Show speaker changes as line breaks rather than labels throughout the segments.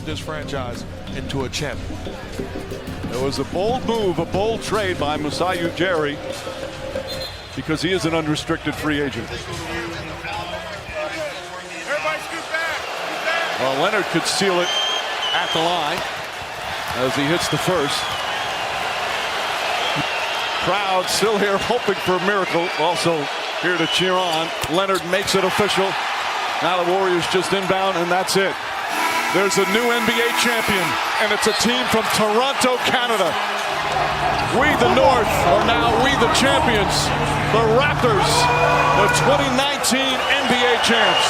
turned this franchise into a champion. It was a bold move, a bold trade by Masai Ujiri, because he is an unrestricted free agent. Well, Leonard could seal it at the line as he hits the first. Crowd still here hoping for a miracle, also here to cheer on. Leonard makes it official. Now the Warriors just inbound, and that's it. There's a new NBA champion, and it's a team from Toronto, Canada. We, the North, are now we, the champions. The Raptors, the 2019 NBA champs.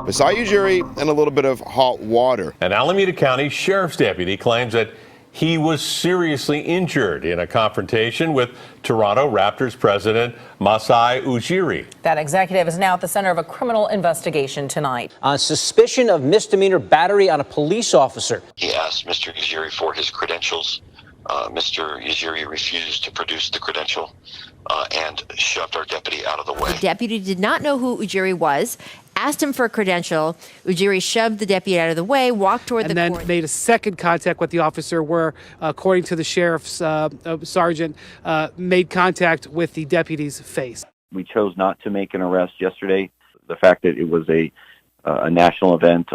Masai Ujiri and a little bit of hot water.
An Alameda County Sheriff's deputy claims that he was seriously injured in a confrontation with Toronto Raptors President Masai Ujiri.
That executive is now at the center of a criminal investigation tonight.
On suspicion of misdemeanor battery on a police officer.
He asked Mr. Ujiri for his credentials. Mr. Ujiri refused to produce the credential and shoved our deputy out of the way.
The deputy did not know who Ujiri was, asked him for a credential. Ujiri shoved the deputy out of the way, walked toward the court.
And then made a second contact with the officer where, according to the sheriff's sergeant, made contact with the deputy's face.
We chose not to make an arrest yesterday. The fact that it was a national event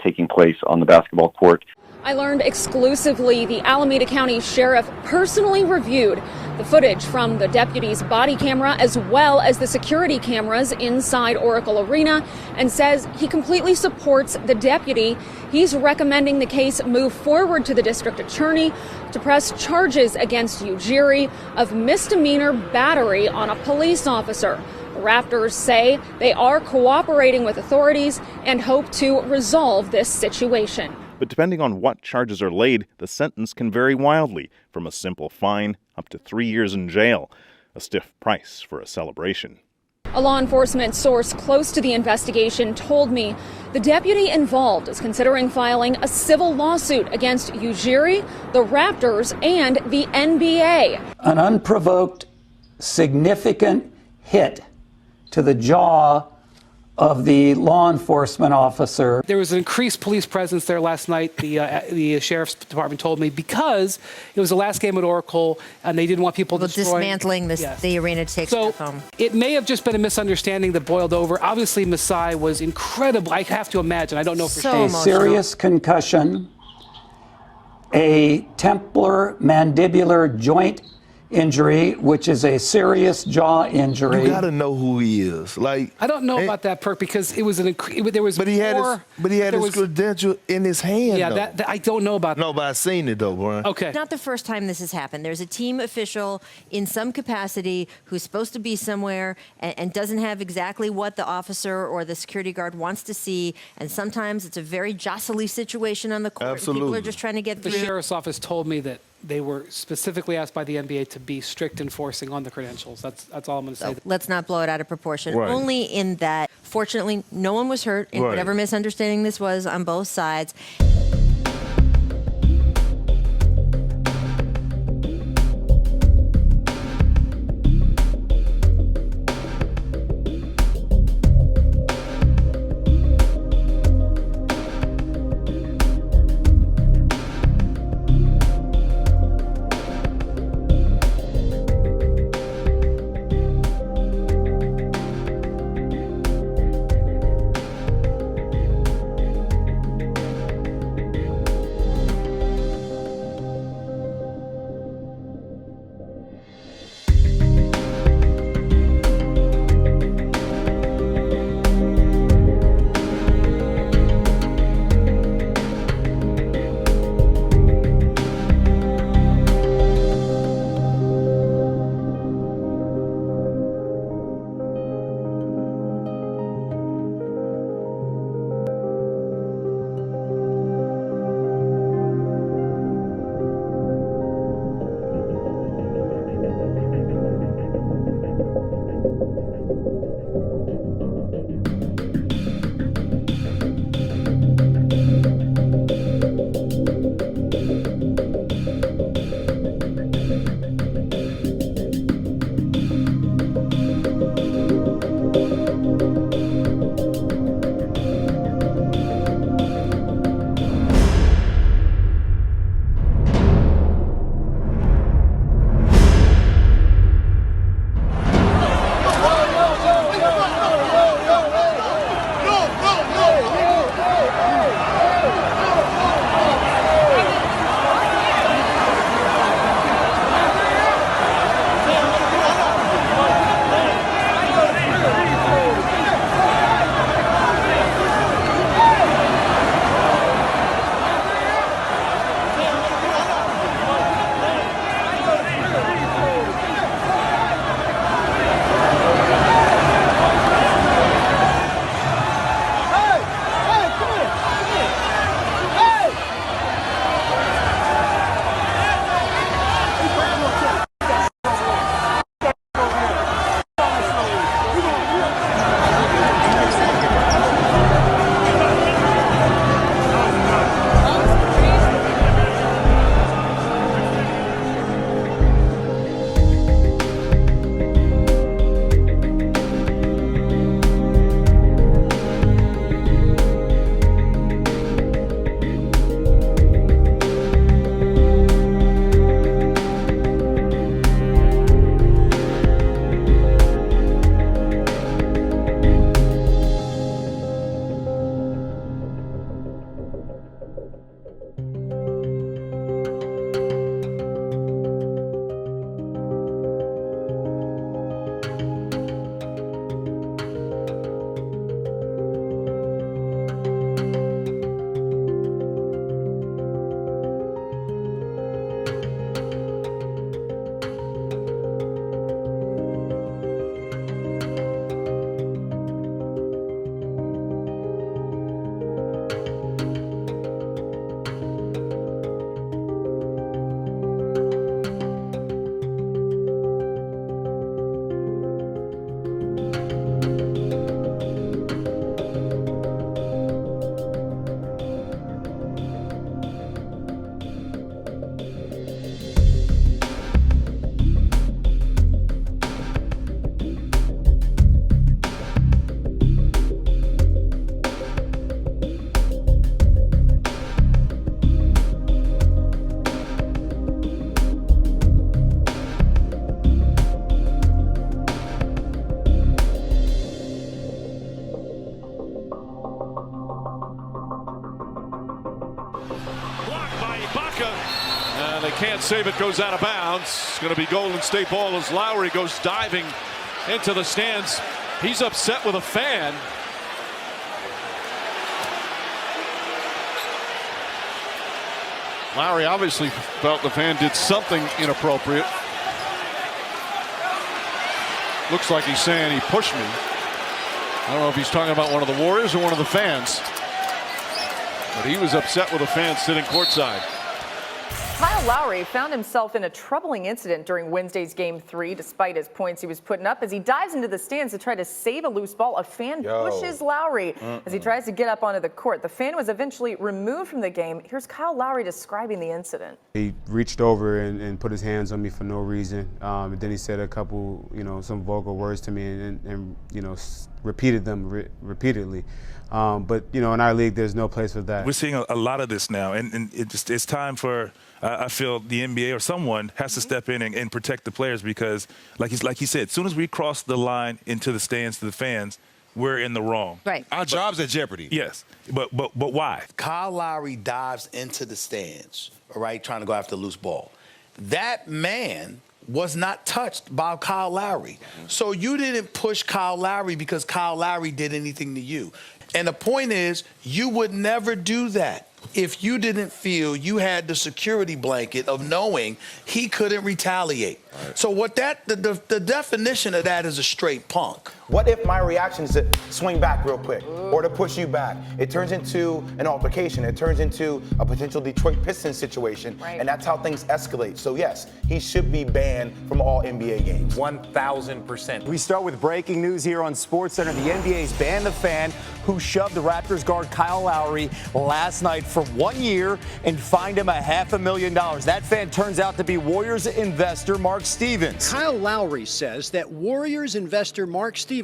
taking place on the basketball court.
I learned exclusively the Alameda County Sheriff personally reviewed the footage from the deputy's body camera as well as the security cameras inside Oracle Arena and says he completely supports the deputy. He's recommending the case move forward to the district attorney to press charges against Ujiri of misdemeanor battery on a police officer. The Raptors say they are cooperating with authorities and hope to resolve this situation.
But depending on what charges are laid, the sentence can vary wildly, from a simple fine up to 3 years in jail, a stiff price for a celebration.
A law enforcement source close to the investigation told me the deputy involved is considering filing a civil lawsuit against Ujiri, the Raptors, and the NBA.
An unprovoked, significant hit to the jaw of the law enforcement officer.
There was an increased police presence there last night, the sheriff's department told me, because it was the last game at Oracle and they didn't want people
dismantling the arena to take stuff home.
It may have just been a misunderstanding that boiled over. Obviously, Masai was incredible. I have to imagine. I don't know for sure.
A serious concussion, a templar mandibular joint injury, which is a serious jaw injury.
You got to know who he is. Like,
I don't know about that, Perk, because it was there was.
But he had his credential in his hand.
Yeah, that I don't know about.
No, but I seen it though, Brian.
Okay. Not the first time this has happened. There's a team official in some capacity who's supposed to be somewhere and doesn't have exactly what the officer or the security guard wants to see, and sometimes it's a very jostly situation on the court.
Absolutely.
And people are just trying to get through.
The sheriff's office told me that they were specifically asked by the NBA to be strict enforcing on the credentials. That's all I'm going to say.
So let's not blow it out of proportion.
Right.
Only in that, fortunately, no one was hurt in whatever misunderstanding this was on both sides.
they can't save it. Goes out of bounds. It's going to be Golden State ball as Lowry goes diving into the stands. He's upset with a fan. Lowry obviously felt the fan did something inappropriate. Looks like he's saying he pushed me. I don't know if he's talking about one of the Warriors or one of the fans. But he was upset with a fan sitting courtside.
Kyle Lowry found himself in a troubling incident during Wednesday's Game 3, despite his points he was putting up. As he dives into the stands to try to save a loose ball, a fan pushes Lowry as he tries to get up onto the court. The fan was eventually removed from the game. Here's Kyle Lowry describing the incident.
He reached over and put his hands on me for no reason. And then he said a couple, some vocal words to me and repeated them repeatedly. But, in our league, there's no place for that.
We're seeing a lot of this now, and it's time for, I feel, the NBA or someone has to step in and protect the players because, like he said, as soon as we cross the line into the stands to the fans, we're in the wrong.
Right.
Our job's at jeopardy.
Yes, but why?
Kyle Lowry dives into the stands, all right, trying to go after a loose ball. That man was not touched by Kyle Lowry. So you didn't push Kyle Lowry because Kyle Lowry did anything to you. And the point is, you would never do that if you didn't feel you had the security blanket of knowing he couldn't retaliate. Right. So what the definition of that is a straight punk.
What if my reaction is to swing back real quick or to push you back? It turns into an altercation. It turns into a potential Detroit Pistons situation, and that's how things escalate. So yes, he should be banned from all NBA games.
1,000%. We start with breaking news here on SportsCenter. The NBA's banned the fan who shoved the Raptors guard Kyle Lowry last night for 1 year and fined him $500,000. That fan turns out to be Warriors investor Mark Stevens.
Kyle Lowry says that Warriors investor Mark Stevens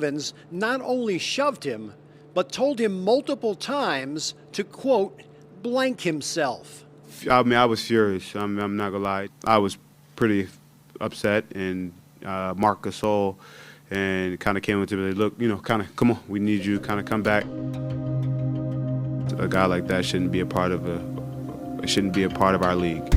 not only shoved him, but told him multiple times to, quote, blank himself.
I mean, I was furious. I'm not gonna lie. I was pretty upset, and Marc Gasol and kind of came into me, look, kind of, come on, we need you, kind of come back. A guy like that shouldn't be a part of our league.